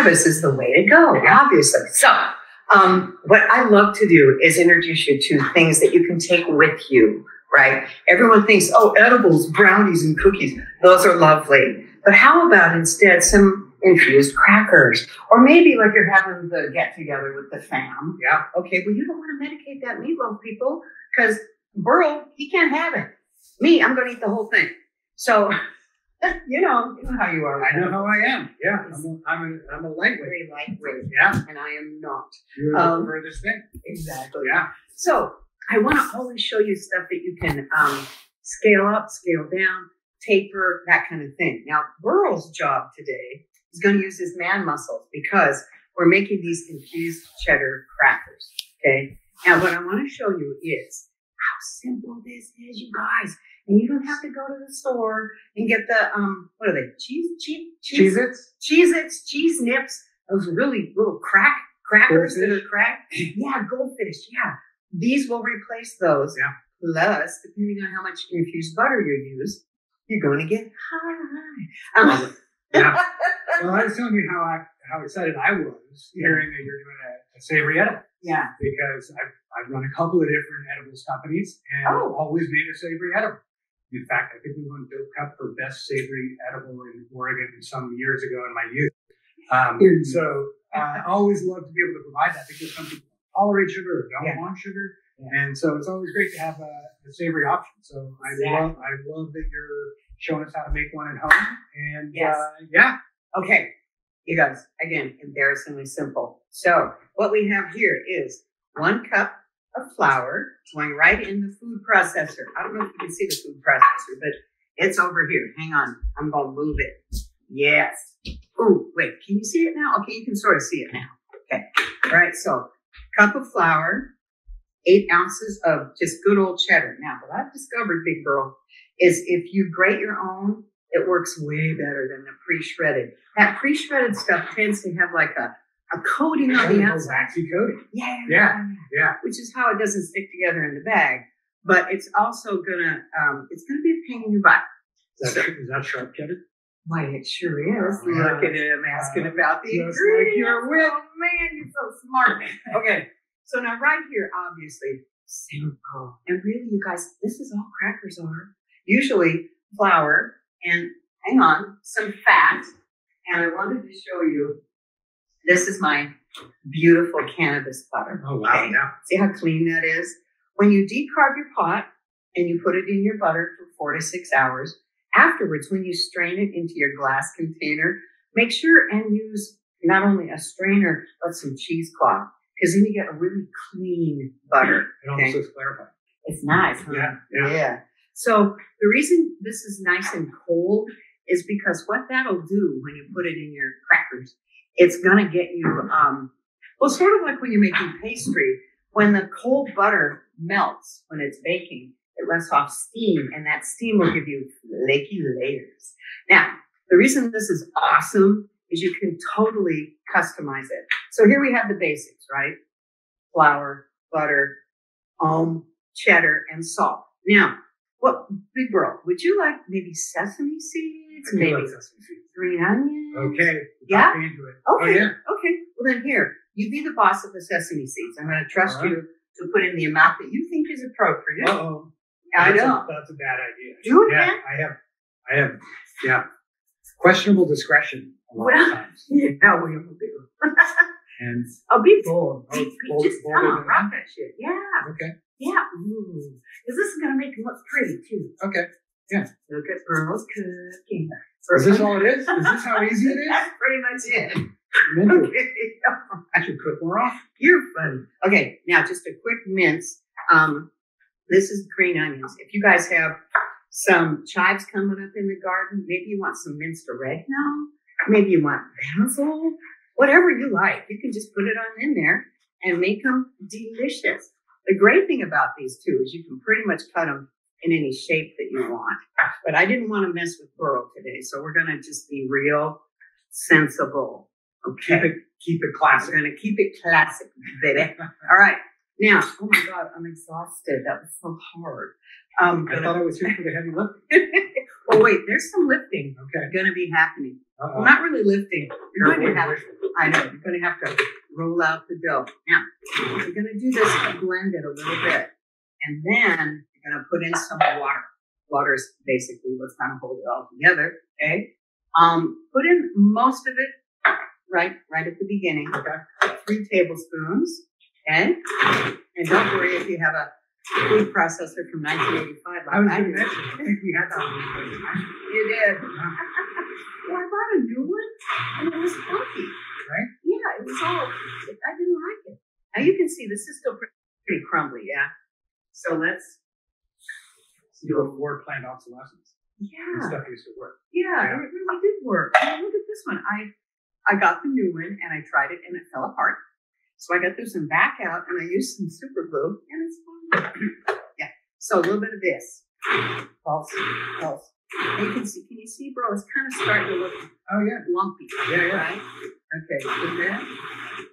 cannabis is the way to go, obviously. So what I love to do is introduce you to things that you can take with you, right? Everyone thinks, oh, edibles, brownies, and cookies, those are lovely. But how about instead some infused crackers? Or maybe like you're having the get-together with the fam. Yeah. Okay, well, you don't want to medicate that meatloaf, people, because Burl, he can't have it. Me, I'm going to eat the whole thing. So, you know how you are. I know how I am. Yeah, I'm a lightweight. Very lightweight. Yeah. And I am not. You're the furthest thing. Exactly. Yeah. So I want to always show you stuff that you can scale up, scale down, taper, that kind of thing. Now, Burl's job today is going to use his man muscles because we're making these infused cheddar crackers. Okay. Now, what I want to show you is how simple this is, you guys. And you don't have to go to the store and get the, what are they? Cheez-Its? Cheez-Its, cheese nips, those really little crackers Goldfish? that are cracked. Yeah, goldfish. Yeah. These will replace those. Yeah. Plus, depending on how much infused butter you use, you're going to get high. Yeah. Well, I was telling you how excited I was hearing that you're doing a savory edible. Yeah. Because I've run a couple of different edibles companies and always made a savory edible. In fact, I think we won Bill Cup for best savory edible in Oregon some years ago in my youth. So I always love to be able to provide that because some people tolerate sugar or don't want sugar. Yeah. And so it's always great to have a savory option. So I love that you're showing us how to make one at home. And Okay. You guys, again, embarrassingly simple. So what we have here is 1 cup of flour going right in the food processor. I don't know if you can see the food processor, but it's over here. Hang on. I'm going to move it. Yes. Oh, wait. Can you see it now? Okay, you can sort of see it now. Okay. All right. So cup of flour, 8 ounces of just good old cheddar. Now, what I've discovered, Big Girl, is if you grate your own, it works way better than the pre-shredded. That pre-shredded stuff tends to have like a coating on the outside. Waxy coating. Yeah. Which is how it doesn't stick together in the bag. But it's also gonna be a pain in your butt. Is that sharp cheddar? Why, it sure is. Oh, yeah. Look at him asking about the just ingredients. like your whip. Oh man, you're so smart. Okay. So now right here, obviously, simple. And really, you guys, this is all crackers are. Usually flour and, hang on, some fat. And I wanted to show you, this is my beautiful cannabis butter. Oh, wow. Okay. Yeah. See how clean that is? When you decarb your pot and you put it in your butter for 4 to 6 hours, afterwards, when you strain it into your glass container, make sure and use not only a strainer, but some cheesecloth, because then you get a really clean butter. It almost looks clarified. It's nice, huh? Yeah. So the reason this is nice and cold is because what that'll do when you put it in your crackers, it's going to get you, sort of like when you're making pastry, when the cold butter melts, when it's baking, it lets off steam, and that steam will give you flaky layers. Now, the reason this is awesome is you can totally customize it. So here we have the basics, right? Flour, butter, cheddar, and salt. Now, Big Girl, would you like maybe sesame seeds? I maybe like sesame seeds. green onions? Okay. Yeah? Into it. Okay. Oh, yeah. Okay. Well, then here, you be the boss of the sesame seeds. I'm going to trust you to put in the amount that you think is appropriate. Uh-oh. I know. That's a bad idea. Do it, yeah, man. I have questionable discretion a lot of times. Yeah, we will do. And I'll be bold. Just come on, rock that shit. Yeah. Okay. Yeah. Ooh. Because this is going to make them look pretty, too. Okay. Yeah. Look at Burl's cooking. Is this all it is? Is this how easy it is? That's pretty much it. Okay. I should cook more off. You're funny. Okay, now just a quick mince. This is green onions. If you guys have some chives coming up in the garden, maybe you want some minced oregano, maybe you want basil, whatever you like. You can just put it on in there and make them delicious. The great thing about these two is you can pretty much cut them in any shape that you want. But I didn't want to mess with Burl today, so we're going to just be real sensible. Okay. Keep it classic. We're going to keep it classic, baby. All right. Now, oh my God, I'm exhausted. That was so hard. I thought I was here for the heavy lifting. Oh wait, there's some lifting Okay. going to be happening. Uh-oh. Well, not really lifting. You're going to have. Careful. I know you're going to have to roll out the dough. Now you're going to do this to blend it a little bit, and then you're going to put in some water. Water is basically what's going to hold it all together. Okay. Put in most of it right at the beginning. Okay. 3 tablespoons. Okay. And don't worry if you have a food processor from 1985 like I was I going do. to mention, I think we had that one. You did. Well, I bought a new one, and it was funky. Right? Yeah, it was all. I didn't like it. Now you can see this is still pretty crumbly. Yeah. So let's Do a war planned obsolescence. And Yeah. stuff used to work. Yeah, Yeah. it really did work. Now, look at this one. I got the new one and I tried it and it fell apart. So I got this one back out and I used some super glue and it's fine. Yeah. So a little bit of this. Pulse. And you can see, bro, it's kind of starting to look Oh, yeah. lumpy. Yeah. Right? Okay. Good there.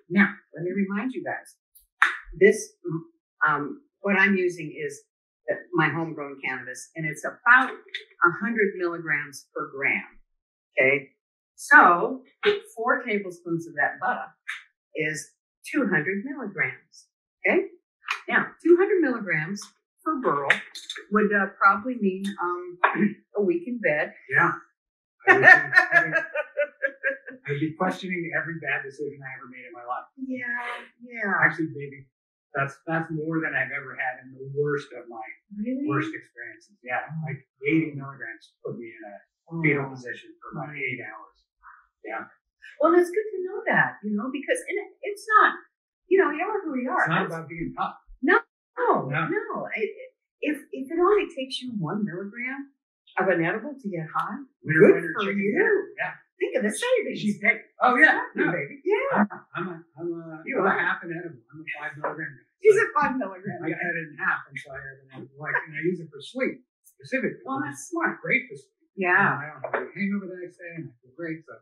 Now, let me remind you guys. This, what I'm using is my homegrown cannabis, and it's about 100 milligrams per gram. Okay. So 4 tablespoons of that butter is 200 milligrams. Okay. Now, 200 milligrams for burl would probably mean a week in bed. Yeah. I'd be questioning every bad decision I ever made in my life. Yeah. Actually, baby, that's more than I've ever had in the worst of my Really? worst experiences. Yeah, like 80 milligrams put me in a fetal position for about 8 hours. Yeah. Well, it's good to know that, because it's not, you are who you are. It's not about being tough. No. No. If it only takes you 1 milligram of an edible to get high, Winner, good for chicken you. dinner. Yeah. Think of the savings. She's big. Oh, yeah. No, No. baby. Yeah. I'm a You are. half an edible. I'm a 5 milligram. She's a 5 milligram. I cut it in half, and so I have an edible. And I use it for sleep specifically. Well, that's smart. Great for sleep. Yeah. I don't have a hangover the next day, and I feel great. So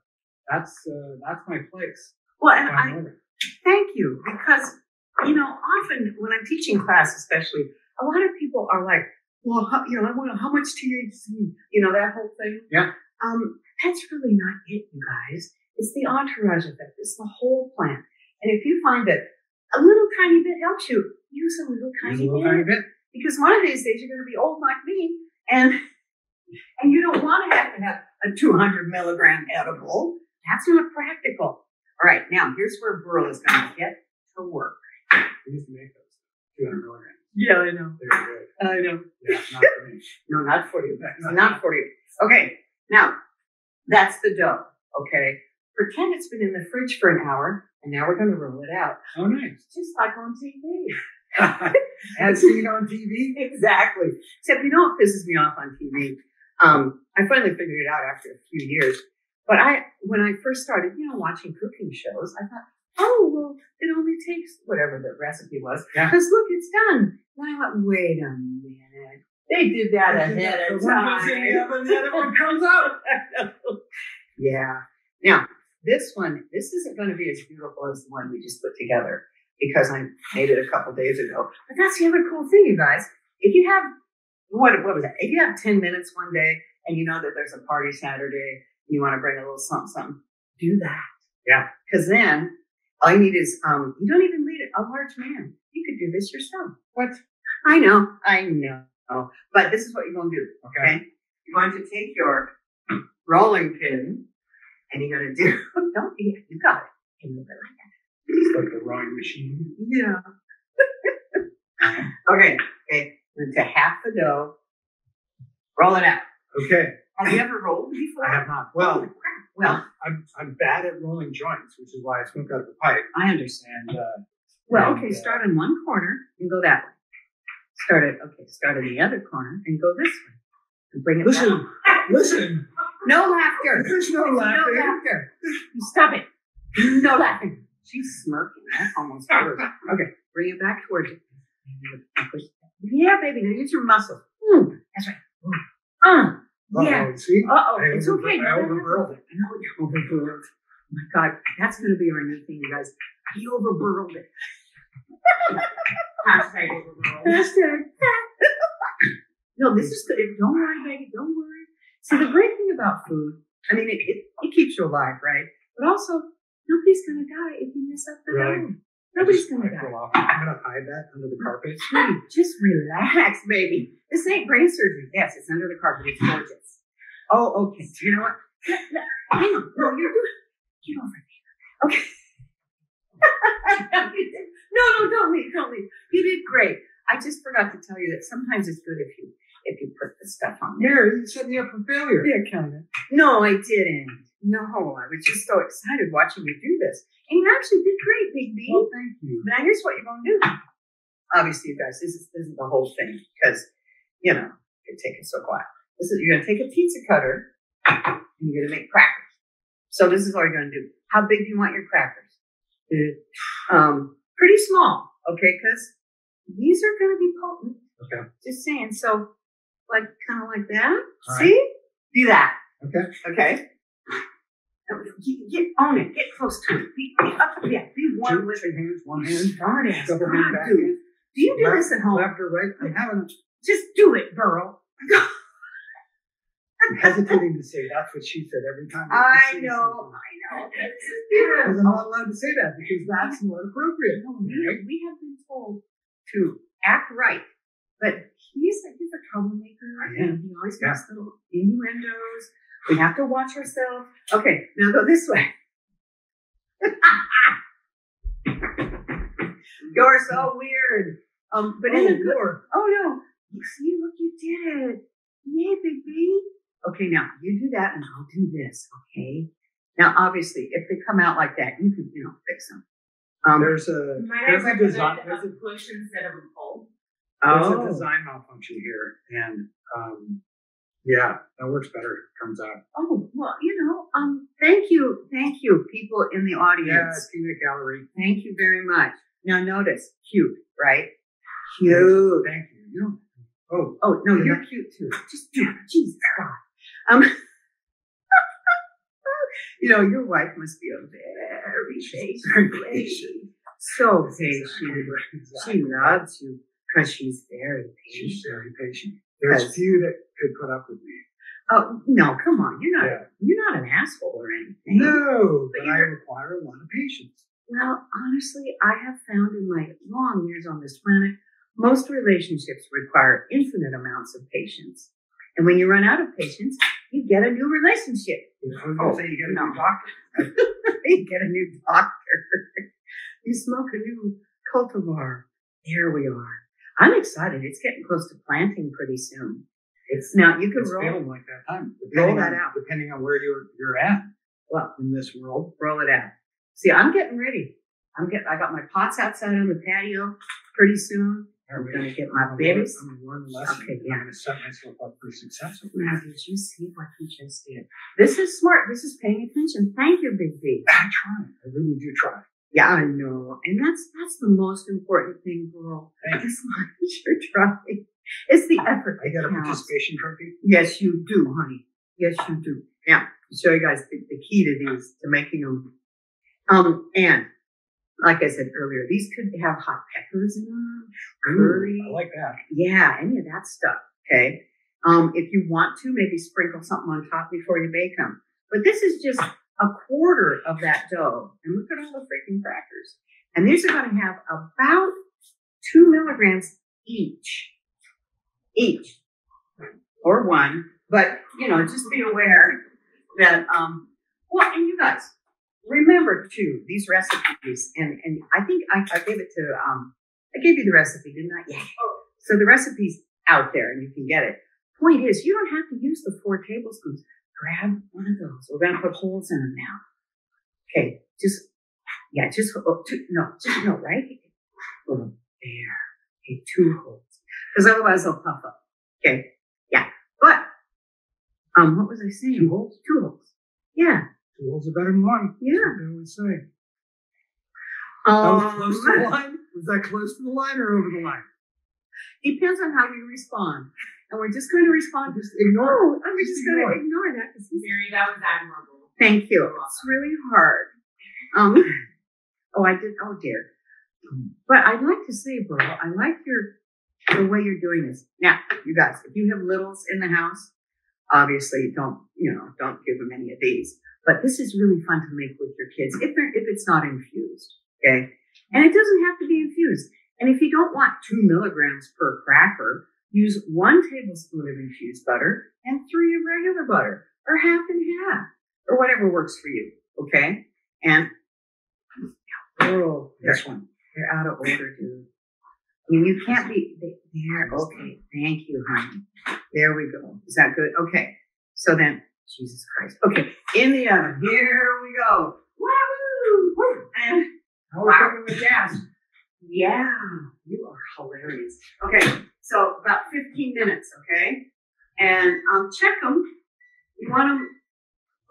that's my place. Well, and 5 milligrams. thank you, because, often when I'm teaching class, especially, a lot of people are like, well, I want how much THC, that whole thing. Yeah. That's really not it, you guys. It's the entourage effect. It's the whole plant. And if you find that a little tiny bit helps you, use a little Use tiny a little bit. tiny bit. Because one of these days you're going to be old like me, and you don't want to have a 200 milligram edible. That's not practical. All right, now here's where Burl is going to get to work. We used to make those 200 milligrams. Yeah, I know. They're good. I know. Yeah, not for me. No, not for you. Not for you. Okay, now that's the dough. Okay, pretend it's been in the fridge for an hour, and now we're going to roll it out, Oh, nice. just like on TV. As seen on TV. Exactly. Except, what pisses me off on TV? I finally figured it out after a few years. But when I first started, watching cooking shows, I thought, oh, well, it only takes whatever the recipe was. Yeah. Because look, it's done. And I went, wait a minute. They did that ahead of The one goes in the time. oven, the other one comes out. Yeah. Now, this isn't going to be as beautiful as the one we just put together because I made it a couple days ago. But that's the other cool thing, you guys. If you have, what was that? If you have 10 minutes one day and you know that there's a party Saturday and you want to bring a little something, do that. Yeah. Because then all you need is, you don't even need a large man. You could do this yourself. What? I know. But this is what you're going to do. Okay. You're going to take your rolling pin and you're going to do, don't be, you got it. And move it like that. It's like the rowing machine. Yeah. Okay. To half the dough, roll it out. Okay. Have you ever rolled before? I have not. Holy crap. Well, I'm bad at rolling joints, which is why I smoke out of the pipe. I understand. And, Start in one corner and go that way. Start in the other corner and go this way. And bring it Listen. back. Listen. No laughter. There's no laughing. No laughter. Stop it. No laughing. She's smirking. That's almost worse. Okay, bring it back towards you. Yeah, baby. Now use your muscle. That's right. Yeah. Uh-oh, see? It's okay. I overburled it. No, you overburled. Oh my God, that's going to be our new thing, you guys. He overburled it. Hashtag overburled. Hashtag. No, this is good. Don't worry, baby. Don't worry. See, the great thing about food, I mean, it keeps you alive, right? But also, nobody's going to die if you mess up the dough. Nobody's going to die. I'm going to hide that under the carpet. Sweetie, just relax, baby. This ain't brain surgery. Yes, it's under the carpet. It's gorgeous. Oh, okay. You know what? Hang on. No, you're doing. Get over there. Okay. No, don't leave. You did great. I just forgot to tell you that sometimes it's good if you put the stuff on there. Here, you set me up for failure. Yeah, kind of. No, I didn't. No, I was just so excited watching you do this. And you actually did great, Big B. Oh, thank you. Now here's what you're gonna do. Obviously, you guys, this is the whole thing because you know it takes us a while. You're gonna take a pizza cutter and you're gonna make crackers. So this is all you're gonna do. How big do you want your crackers? Pretty small, okay? Because these are gonna be potent. Okay. Just saying. So, like, kind of like that. All See? Right. Do that. Okay. Okay. Get on it. Get close to it. Be one with two hands, one hand. Smart ass. Double hand back. Do you do this at home? Left or right? I'm having. Just do it, Burl. I'm hesitating to say that's what she said every time. I know. Because I'm not allowed to say that because that's not appropriate. No, we have been told to act right, but he's a troublemaker, and he always makes little innuendos. We have to watch ourselves. Okay, now go this way. You're so weird. But in the good. Oh no! You see, look, you did it. Yay, Big B. Okay, now you do that, and I'll do this. Okay. Now, obviously, if they come out like that, you can, fix them. There's a design. There's a push instead of a pull. There's a design malfunction here, and yeah, that works better. Turns out. Oh well, thank you, people in the audience. Yeah, peanut gallery. Thank you very much. Now, notice, cute, right? Cute. Thank you. Oh no, you're cute too. Just do it. Jesus God. Your wife must be a very patient. So patient. She loves you because she's very patient. She's very patient. There's few that could put up with me. Oh no, come on. You're not an asshole or anything. No, but I require a lot of patience. Well, honestly, I have found in my long years on this planet, most relationships require infinite amounts of patience. And when you run out of patience, you get a new relationship. I was going to say you get a new doctor. You get a new doctor. You smoke a new cultivar. There we are. I'm excited. It's getting close to planting pretty soon. It's now you can roll feeling like that time. Roll that out. Depending on where you're at. Well, in this world, roll it out. See, I'm getting ready. I got my pots outside on the patio pretty soon. I'm going to get my babies. I'm going to learn the lesson. Okay, yeah. I'm going to set myself up for success. Now, did you see what he just did? This is smart. This is paying attention. Thank you, Big B. I try. I really do try. Yeah, I know. And that's the most important thing, girl. As long as you're trying. It's the effort. I got a participation trophy? Yes, you do, honey. Yes, you do. Now, I'll show you guys the key to these, to making them. And like I said earlier, these could have hot peppers in them, curry. I like that. Yeah, any of that stuff. Okay. If you want to, maybe sprinkle something on top before you bake them. But this is just a quarter of that dough. And look at all the freaking crackers. And these are going to have about 2 milligrams each. Or one. But, just be aware that, and you guys, remember too, these recipes, and I think I gave it to, I gave you the recipe, didn't I? Yeah. So the recipe's out there and you can get it. Point is, you don't have to use the 4 tablespoons. Grab one of those. We're going to put holes in them now. Okay. Right? Oh, there. Okay, 2 holes. Because otherwise they'll puff up. Okay. Yeah. But, what was I saying? 2 holes? 2 holes. Yeah. 2 holes are better than 1. Yeah. That's what I always say. That was close to the line? Was that close to the line or over the line? Depends on how we respond. And we're just going to respond. Just ignore. I'm just going to ignore that. Mary, that was admirable. Thank you. It's really hard. I did. Oh, dear. But I'd like to say, bro, I like your the way you're doing this. Now, you guys, if you have littles in the house, obviously don't give them any of these. But this is really fun to make with your kids if it's not infused. Okay. And it doesn't have to be infused. And if you don't want 2 milligrams per cracker, use 1 tablespoon of infused butter and 3 of regular butter, or half and half, or whatever works for you. Okay. And this one, they're out of order, dude. I mean, you can't be there. Okay. Thank you, honey. There we go. Is that good? Okay. So then, Jesus Christ. Okay. In the oven. Here we go. Woo! And we're cooking with gas. Yeah, you are hilarious. Okay, so about 15 minutes, okay? And check them. You want them,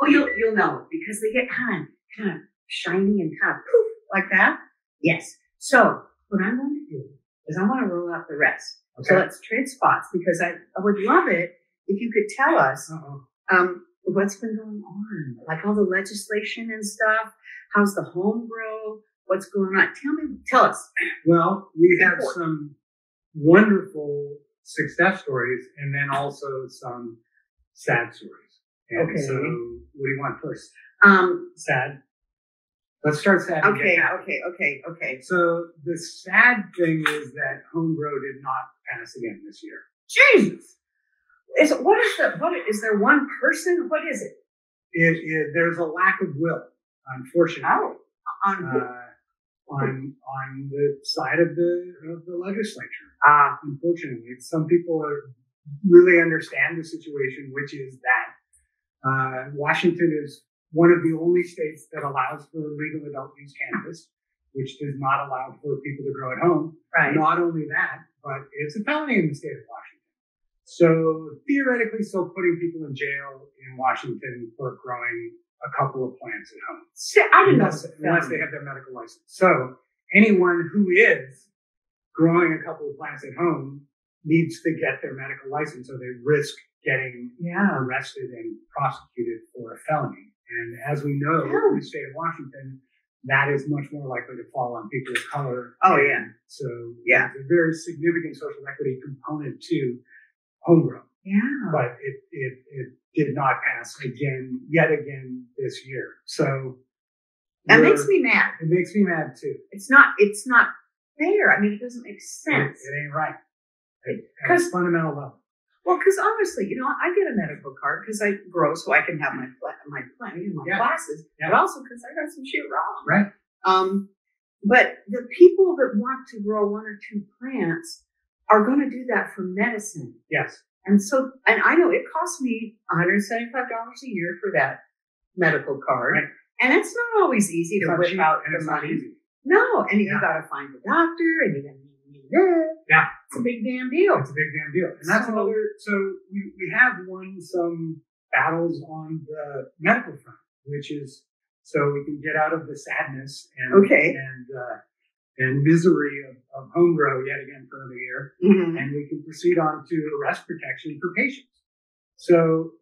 you'll know because they get kind of shiny and kind of poof like that. Yes. So what I'm going to do is I want to roll out the rest. Okay. So let's trade spots because I would love it if you could tell us what's been going on, like all the legislation and stuff. How's the home grow? What's going on? Tell us. Well, we have some wonderful success stories and then also some sad stories. And okay. So what do you want first? Sad. Let's start sad. Okay. So the sad thing is that home grow did not pass again this year. Jesus. Is there one person? What is it? There's a lack of will, unfortunately. Oh. On the side of the legislature. Unfortunately, some people really understand the situation, which is that Washington is one of the only states that allows for legal adult use cannabis, which does not allow for people to grow at home. Right. Not only that, but it's a felony in the state of Washington. So theoretically, still putting people in jail in Washington for growing a couple of plants at home. I didn't know unless they have their medical license. So anyone who is growing a couple of plants at home needs to get their medical license, or they risk getting arrested and prosecuted for a felony. And as we know, in the state of Washington, that is much more likely to fall on people of color. Oh, yeah. So there's a very significant social equity component to homegrown. Yeah. But it did not pass yet again this year. So that makes me mad. It makes me mad too. It's not fair. I mean, it doesn't make sense. It ain't right. At a fundamental level. Well, because honestly, I get a medical card because I grow so I can have my classes, but also because I got some shit wrong. Right. But the people that want to grow 1 or 2 plants are going to do that for medicine. Yes. And I know it costs me $175 a year for that medical card. Right. And it's not always easy to whip out the money. No, and you got to find the doctor, and you got to need it. Yeah. It's a big damn deal. It's a big damn deal. And that's another, so we have won some battles on the medical front, which is so we can get out of the sadness and misery of home grow yet again for another year. Mm-hmm. And we can proceed on to arrest protection for patients. So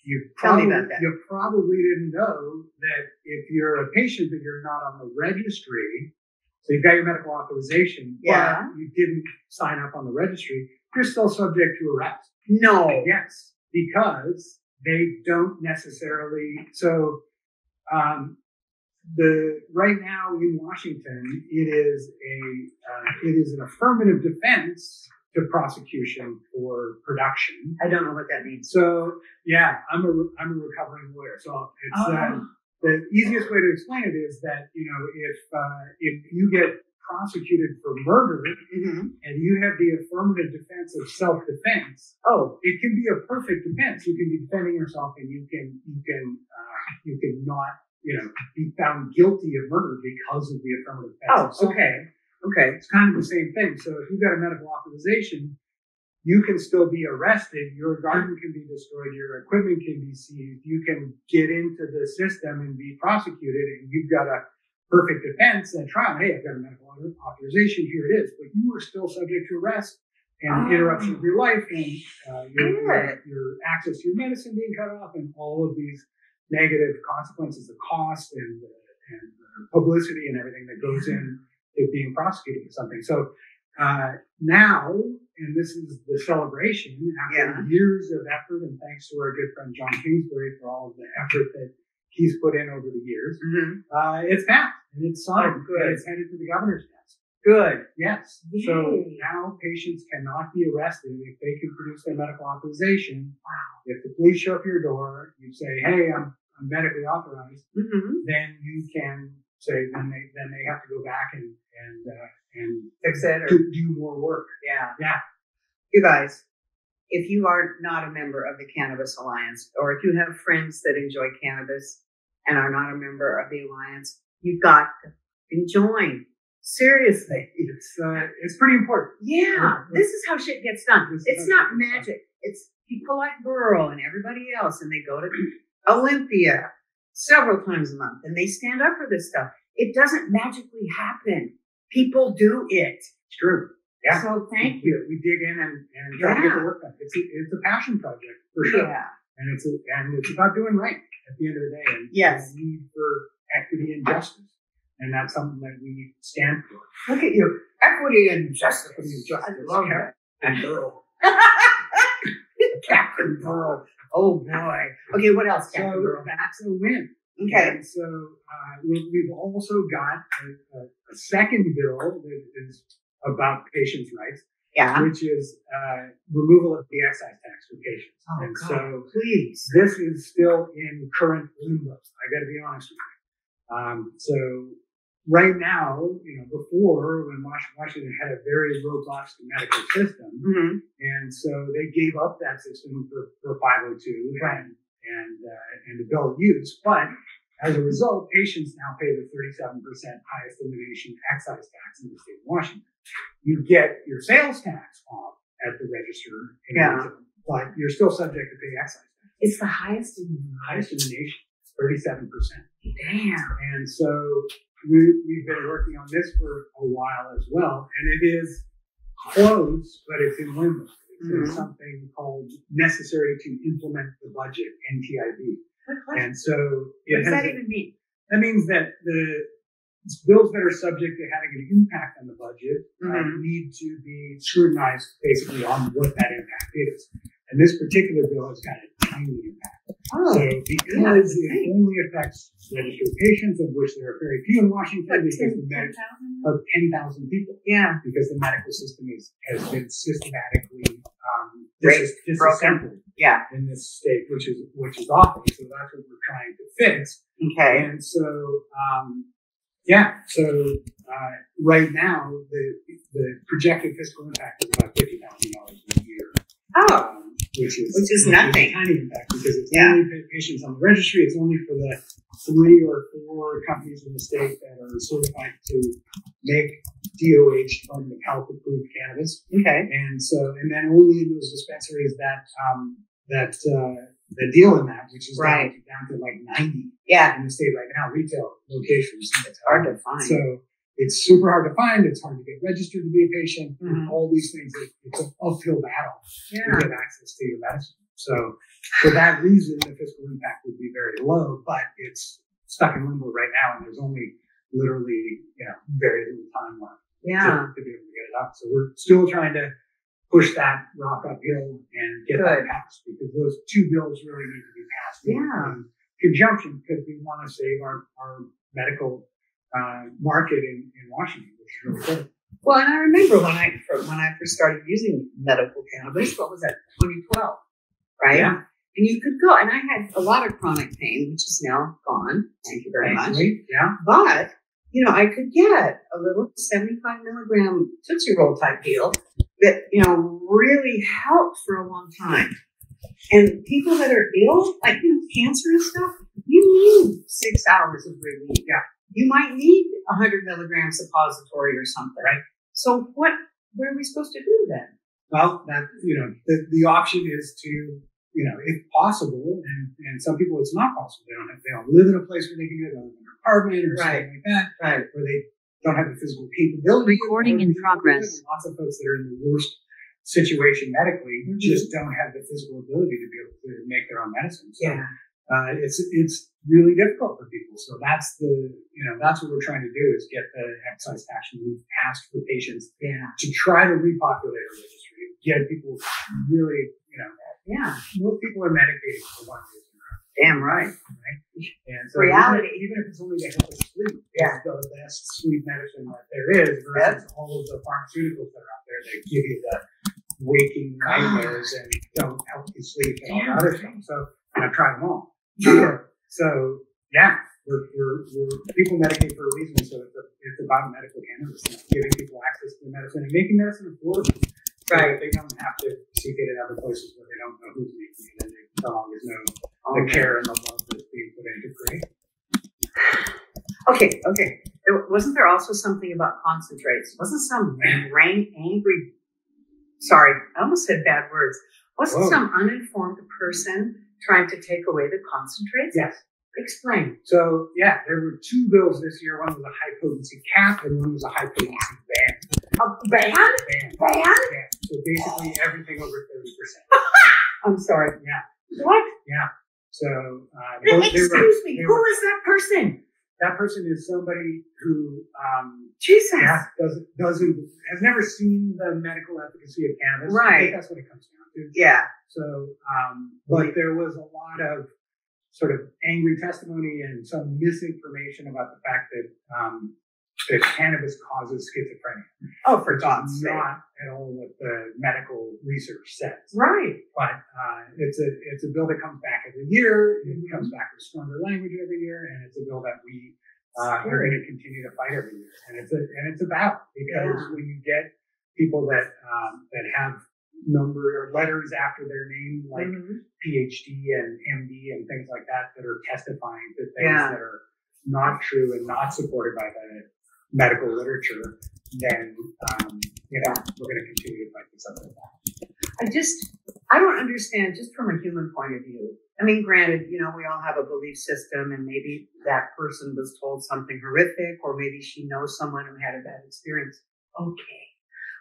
you probably didn't know that if you're a patient that you're not on the registry, so you've got your medical authorization, but you didn't sign up on the registry, you're still subject to arrest. No. Yes, because they don't necessarily. So right now in Washington, it is an affirmative defense to prosecution for production. I don't know what that means. So I'm a recovering lawyer. So it's the easiest way to explain it is that if you get prosecuted for murder and you have the affirmative defense of self-defense, it can be a perfect defense. You can be defending yourself, and you can not be found guilty of murder because of the affirmative defense. Okay. It's kind of the same thing. So if you've got a medical authorization, you can still be arrested. Your garden can be destroyed. Your equipment can be seized. You can get into the system and be prosecuted, and you've got a perfect defense at trial. Hey, I've got a medical authorization. Here it is. But you are still subject to arrest and interruption of your life, and your access to your medicine being cut off, and all of these negative consequences, the cost and publicity and everything that goes in to being prosecuted for something. So Now, and this is the celebration, after years of effort, and thanks to our good friend John Kingsbury for all of the effort that he's put in over the years, it's passed and it's signed. And it's headed to the governor's desk. Good. Yes. Yay. So now patients cannot be arrested if they can produce their medical authorization. Wow. If the police show up your door, you say, "Hey, I'm medically authorized," then you can say, then they have to go back and fix it or do more work. Yeah. You guys, if you are not a member of the Cannabis Alliance, or if you have friends that enjoy cannabis and are not a member of the Alliance, you've got to join. Seriously. It's pretty important. Yeah. This is how shit gets done. It's not magic. It's people like Burl and everybody else, and they go to Olympia several times a month, and they stand up for this stuff. It doesn't magically happen. People do it. It's true. Yeah. So thank you. We dig in and try to get the work done. It's a passion project for sure. Yeah. And it's about doing right at the end of the day. And yes. The need for equity and justice. And that's something that we stand for. Look at you. Equity and justice. Equity and justice. I love that. And Burl. Captain Burl. Oh boy. Okay, what else, Captain Burl? That's a win. Okay. And so we've also got a second bill that is about patients' rights. Yeah. Which is removal of the excise tax for patients. Oh, and God, so please. This is still in current limbo. I got to be honest with you. So right now, before, when Washington had a very robust medical system, and so they gave up that system for 502 and adult use, but as a result, patients now pay the 37% highest in the nation excise tax in the state of Washington. You get your sales tax off at the register, but you're still subject to pay excise tax. It's the highest in the nation, 37%. Damn. And so we've been working on this for a while as well, and it is close, but it's in limbo. It's in something called Necessary to Implement the Budget, NTIB. And so what does that even mean? That means that the bills that are subject to having an impact on the budget need to be scrutinized basically on what that impact is. And this particular bill has got a tiny impact. Oh, so because it only affects registered patients, of which there are very few in Washington, because of 10,000 people. Yeah. Because the medical system has been systematically disassembled. Yeah. In this state, which is awful. So that's what we're trying to fix. Okay. And so right now the projected fiscal impact is about $50,000 a year. Oh. Which is nothing. A tiny impact because it's only patients on the registry. It's only for the 3 or 4 companies in the state that are certified to make DOH, Department of Health approved cannabis. Okay. And then only in those dispensaries that deal in that, which is down to like 90 in the state right now, retail locations. It's hard to find. So it's super hard to find. It's hard to get registered to be a patient. All these things. It's an uphill battle to get access to your medicine. So for that reason, the fiscal impact would be very low, but it's stuck in limbo right now, and there's only literally very little time left to be able to get it up. So we're still trying to push that rock uphill and get that passed, because those 2 bills really need to be passed in conjunction, because we want to save our medical market in Washington, which is really good. Well, and I remember when I first started using medical cannabis, what was that, 2012, right? Yeah. And you could go, and I had a lot of chronic pain, which is now gone. Thank you very much. Yeah. But, I could get a little 75 milligram Tootsie Roll type deal that, really helped for a long time. And people that are ill, like, cancer and stuff, you need 6 hours of relief. Yeah. You might need 100 milligram suppository or something. Right. So what are we supposed to do then? Well, that, the option is to, if possible, and some people it's not possible. They don't live in a place where they can do it, they live in an apartment or something like that. Right. Or they don't have the physical capability. Recording in progress. Lots of folks that are in the worst situation medically just don't have the physical ability to be able to make their own medicine. So, it's really difficult for people. So that's that's what we're trying to do is get the excise tax relief passed for patients to try to repopulate our registry, get people really, most people are medicated for one reason. Damn right. And so Reality. even if it's only to help us sleep, it's the best sleep medicine that there is versus all of the pharmaceuticals that are out there that give you the waking nightmares and don't help you sleep and all that other stuff. So I've tried them all. So we're people medicate for a reason. So it's about medical cannabis, giving people access to medicine and making medicine affordable. So that they don't have to seek it in other places where they don't know who's making it and they don't always know the care and the love that's being put into create. Okay. Wasn't there also something about concentrates? Wasn't some angry? Sorry, I almost said bad words. Wasn't some uninformed person trying to take away the concentrates? Yes. Explain. So there were two bills this year. One was a high potency cap, and one was a high potency ban. A ban? Ban. Yeah. So basically everything over 30%. I'm sorry. Yeah. What? Yeah. So excuse me. Who is that person? That person is somebody who Jesus has never seen the medical efficacy of cannabis. Right. I think that's what it comes down to. Yeah. So but there was a lot of sort of angry testimony and some misinformation about the fact that that cannabis causes schizophrenia. Oh, for God's sake. Not at all what the medical research says. Right. But it's a bill that comes back every year. It comes back with stronger language every year, and it's a bill that we are going to continue to fight every year. And it's a battle because when you get people that have number or letters after their name, like PhD and MD and things like that are testifying to things that are not true and not supported by the medical literature, then we're going to continue to fight this up and down. I don't understand, just from a human point of view. I mean, granted, we all have a belief system, and maybe that person was told something horrific, or maybe she knows someone who had a bad experience. Okay.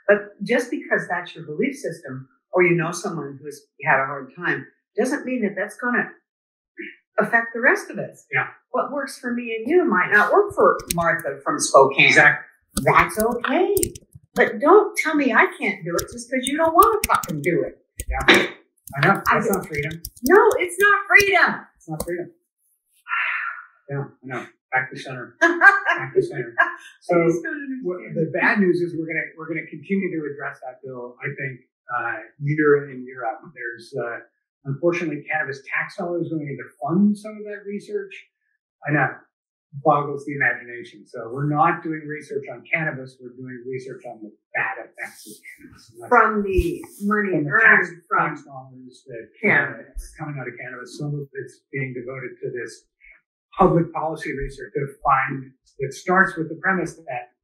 But just because that's your belief system, or you know someone who's had a hard time, doesn't mean that that's going to affect the rest of us. Yeah. What works for me and you might not work for Martha from Spokane. Exactly. That's okay. But don't tell me I can't do it just because you don't want to fucking do it. Yeah. I know. That's not freedom. No, it's not freedom. It's not freedom. Yeah, I know. Back to center. Back to center. So the bad news is we're gonna continue to address that bill. I think year in and year out. There's unfortunately cannabis tax dollars going into fund some of that research. I know, boggles the imagination. So we're not doing research on cannabis. We're doing research on the bad effects of cannabis. From the money earned from tax dollars that cannabis are coming out of cannabis. Some of it's being devoted to this public policy research that starts with the premise that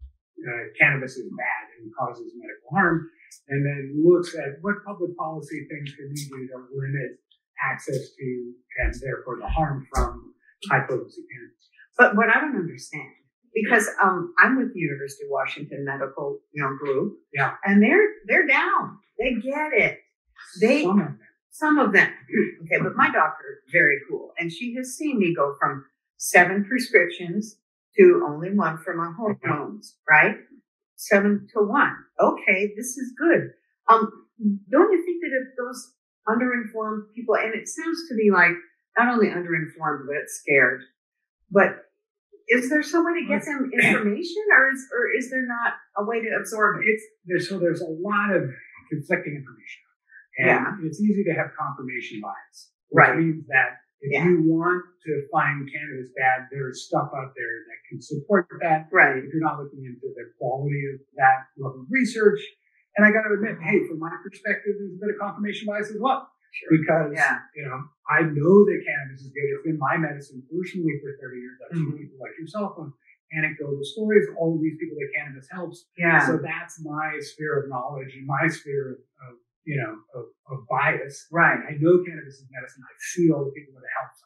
cannabis is bad and causes medical harm, and then looks at what public policy things can we do to limit access to and therefore the harm from high potency cannabis. But what I don't understand, because I'm with the University of Washington Medical group, and they're down. They get it. Some of them. Okay, but my doctor, very cool, and she has seen me go from 7 prescriptions to only 1 for my hormones, right? 7 to 1. Okay, this is good. Don't you think that if those underinformed people, and it sounds to me like not only underinformed, but scared, but is there some way to get them information, or is there not a way to absorb it? There's a lot of conflicting information. And it's easy to have confirmation bias. Which means that if you want to find cannabis bad, there's stuff out there that can support that. Right. If you're not looking into the quality of that level of research. And I got to admit, hey, from my perspective, there's a bit of confirmation bias as well. Sure. Because, I know that cannabis is good. It's been my medicine personally for 30 years. I've seen people like yourself on anecdotal stories, all of these people that cannabis helps. Yeah. So that's my sphere of knowledge and my sphere of bias. Right. I know cannabis is medicine. I see all the people that it helps.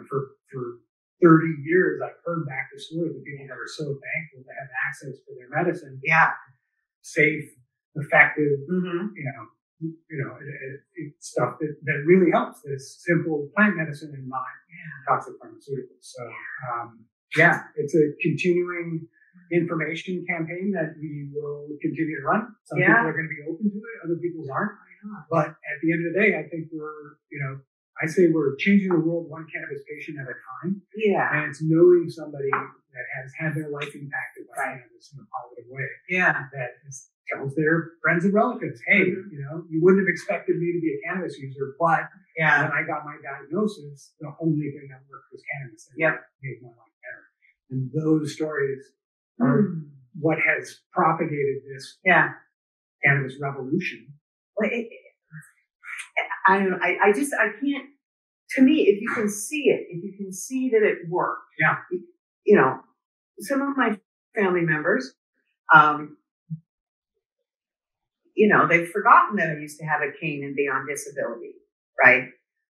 For 30 years, I've heard back the stories of people that are so thankful to have access to their medicine. Yeah. Safe, effective, it's stuff that really helps. It's simple plant medicine and not toxic pharmaceuticals. So, it's a continuing information campaign that we will continue to run. Some people are going to be open to it, other people aren't. But at the end of the day, I think I say we're changing the world one cannabis patient at a time. Yeah. And it's knowing somebody that has had their life impacted by cannabis in a positive way. Yeah. That tells their friends and relatives, hey, you wouldn't have expected me to be a cannabis user, but when I got my diagnosis, the only thing that worked was cannabis. And that made my life better. And those stories are what has propagated this cannabis revolution. I don't know. I can't, to me, if you can see it, if you can see that it worked, some of my family members, they've forgotten that I used to have a cane and be on disability, right?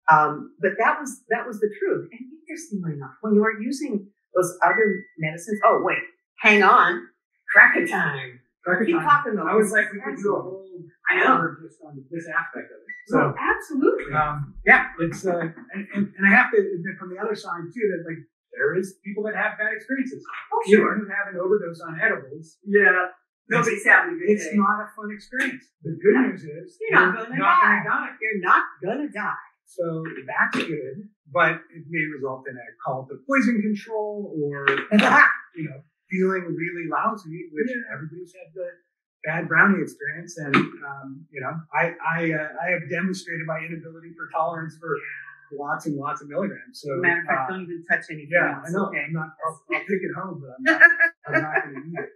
But that was the truth. And interestingly enough, when you are using those other medicines, oh wait, hang on, cracker time. Keep talking though. I was like, we could do a whole hour just on this aspect of it. So absolutely. It's and I have to admit from the other side too that like there is people that have bad experiences. Oh, sure. You have an overdose on edibles. Yeah. Nobody's having a good day. It's not a fun experience. The good news is you're not gonna die. You're not gonna die. So that's good, but it may result in a call to poison control or feeling really lousy, which everybody's had the bad brownie experience. And, I have demonstrated my inability for tolerance for lots and lots of milligrams. So, matter of fact, don't even touch anything else. I know. Okay. I'll take it home, but I'm not going to eat it.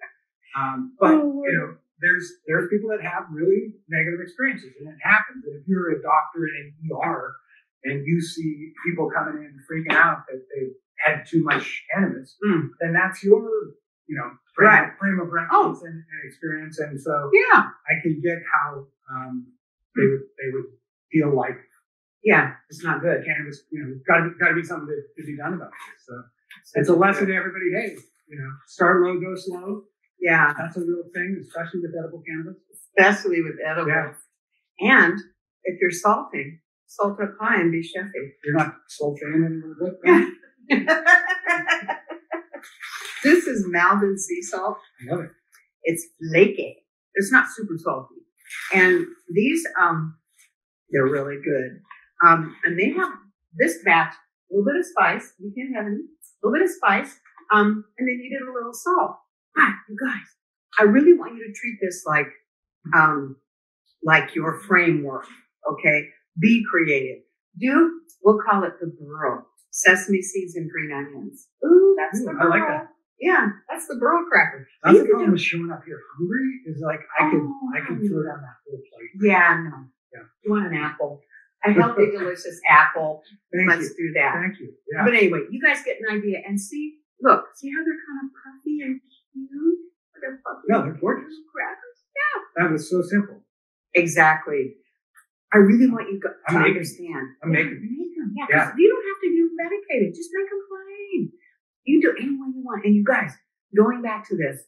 There's people that have really negative experiences, and it happens. And if you're a doctor in an ER and you see people coming in freaking out that they've had too much cannabis, then that's your frame of reference and experience. And so I can get how they would feel like it's not good. Cannabis, got to be something to be done about this. So it's a lesson to everybody. Hey, start low, go slow. Yeah, that's a real thing, especially with edible cannabis. Especially with edibles. Yeah. And if you're salting, salt up high and be chefy. You're not salting in a little bit. This is Malvern sea salt. I love it. It's flaky. It's not super salty. And these, they're really good. And they have this batch, a little bit of spice. You can have a little bit of spice. And then you did a little salt. But you guys, I really want you to treat this like your framework. Okay. Be creative. We'll call it the burro. Sesame seeds and green onions. Ooh, that's the burro. I like that. Yeah, that's the burro cracker. That's the problem with showing up here hungry is like I could throw down that whole plate. Yeah, no. Yeah. You want an apple? A healthy, delicious apple. Let's do that. Thank you. Yeah. But anyway, you guys get an idea and see how they're kind of puffy and cute? They're puffy. No, they're gorgeous. Crackers. Yeah. That was so simple. Exactly. I really want you to understand. I'm making them. Yeah. You don't have to do medicated. Just make them plain. You can do any way you want. And you guys, going back to this,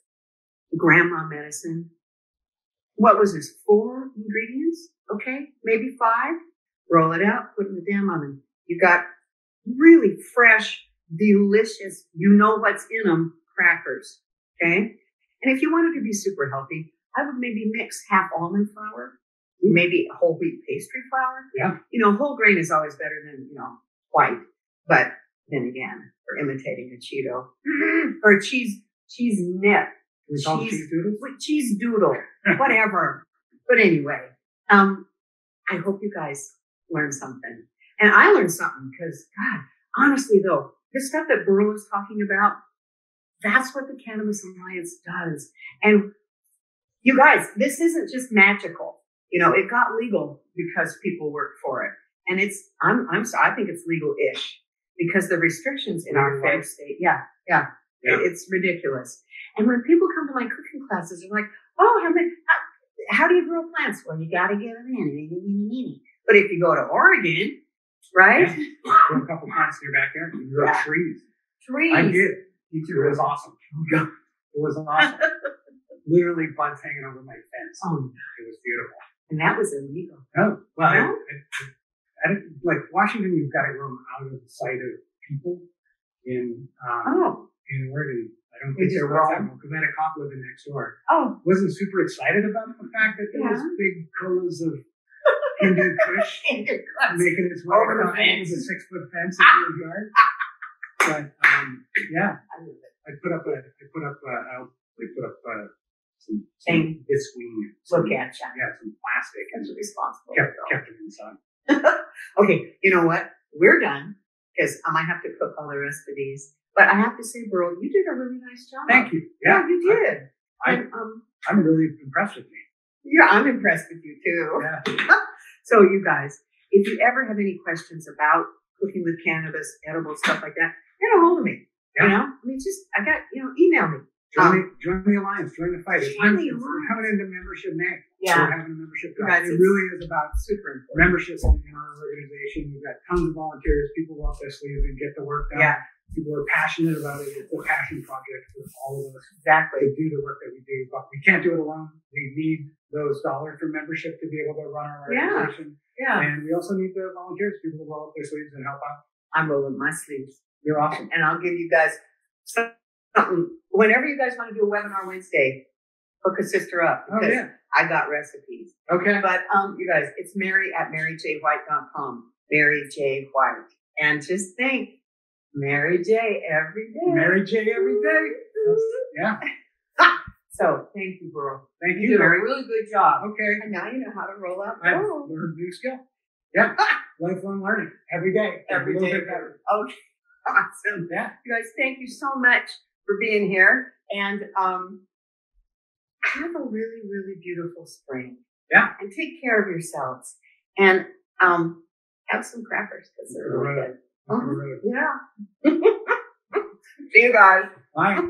grandma medicine, what was this? 4 ingredients? Okay, maybe 5. Roll it out, put it in the damn oven. You got really fresh, delicious, what's in them, crackers. Okay? And if you wanted to be super healthy, I would maybe mix half almond flour, maybe whole wheat pastry flour. Yeah. Whole grain is always better than, white. But then again, we're imitating a Cheeto or cheese nip. Cheese doodle, whatever. But anyway, I hope you guys learned something. And I learned something because, God, honestly though, the stuff that Burl is talking about, that's what the Cannabis Alliance does. And you guys, this isn't just magical. It got legal because people worked for it. And I'm sorry, I think it's legal-ish because the restrictions in our fair state, it's ridiculous. And when people come to my cooking classes, they're like, oh, how do you grow plants? Well, you got to get them in. But if you go to Oregon, right? Grow a couple plants in your backyard. You grow trees. Trees. I did. It was awesome. It was awesome. Literally buds hanging over my fence. Oh, it was beautiful. And that was illegal. Oh, well, No? like Washington, you've got to grow them out of the sight of people. In Oregon, I don't think Is it there was that wrong? one because I had a cop living next door. Oh, Wasn't super excited about the fact that there was big colas of Hindu Kush making its way Over the across fence. the 6-foot fence into his yard. But yeah, I love it. I put up some Thing. between. Look at ya. Yeah, some plastic That's and responsible. kept it inside. Okay, you know what? We're done because I might have to cook all the rest of these. But I have to say, Burl, you did a really nice job. Thank you. Yeah, you did. I'm And really impressed with me. yeah, I'm impressed with you too. Yeah. So you guys, if you ever have any questions about cooking with cannabis, edible stuff like that, get a hold of me. Yeah. You know, I mean, email me. Join the alliance, join the fight. Join the We're alliance. coming into membership May. Yeah. We're having a membership You drive. guys, It it's really is about super important. membership in our organization. We've got tons of volunteers. People roll up their sleeves and get the work done. Yeah, People are passionate about it. It's a passion project for all of us exactly. to do the work that we do. But we can't do it alone. We need those dollars for membership to be able to run our Yeah. organization. Yeah, And we also need the volunteers, people to roll up their sleeves and help out. I'm rolling my sleeves. You're awesome. And I'll give you guys something. Whenever you guys want to do a webinar Wednesday, hook a sister up. Oh, Because yeah. I got recipes. Okay. But you guys, it's Mary at MaryJWhite.com. Mary J. White. And just think, Mary J. every day. Mary J. every day. Yeah. So thank you, Burl. Thank You you, did a Mary. really good job. Okay. And now you know how to roll out. I've Oh. learned a new skill. Yeah. Lifelong learning. Every day. Every A little day. bit better. Okay. Awesome. Yeah. You guys, thank you so much for being here. And have a really, really beautiful spring. Yeah. And take care of yourselves. And have some crackers because they're really good. Really. Yeah. See you guys. Bye.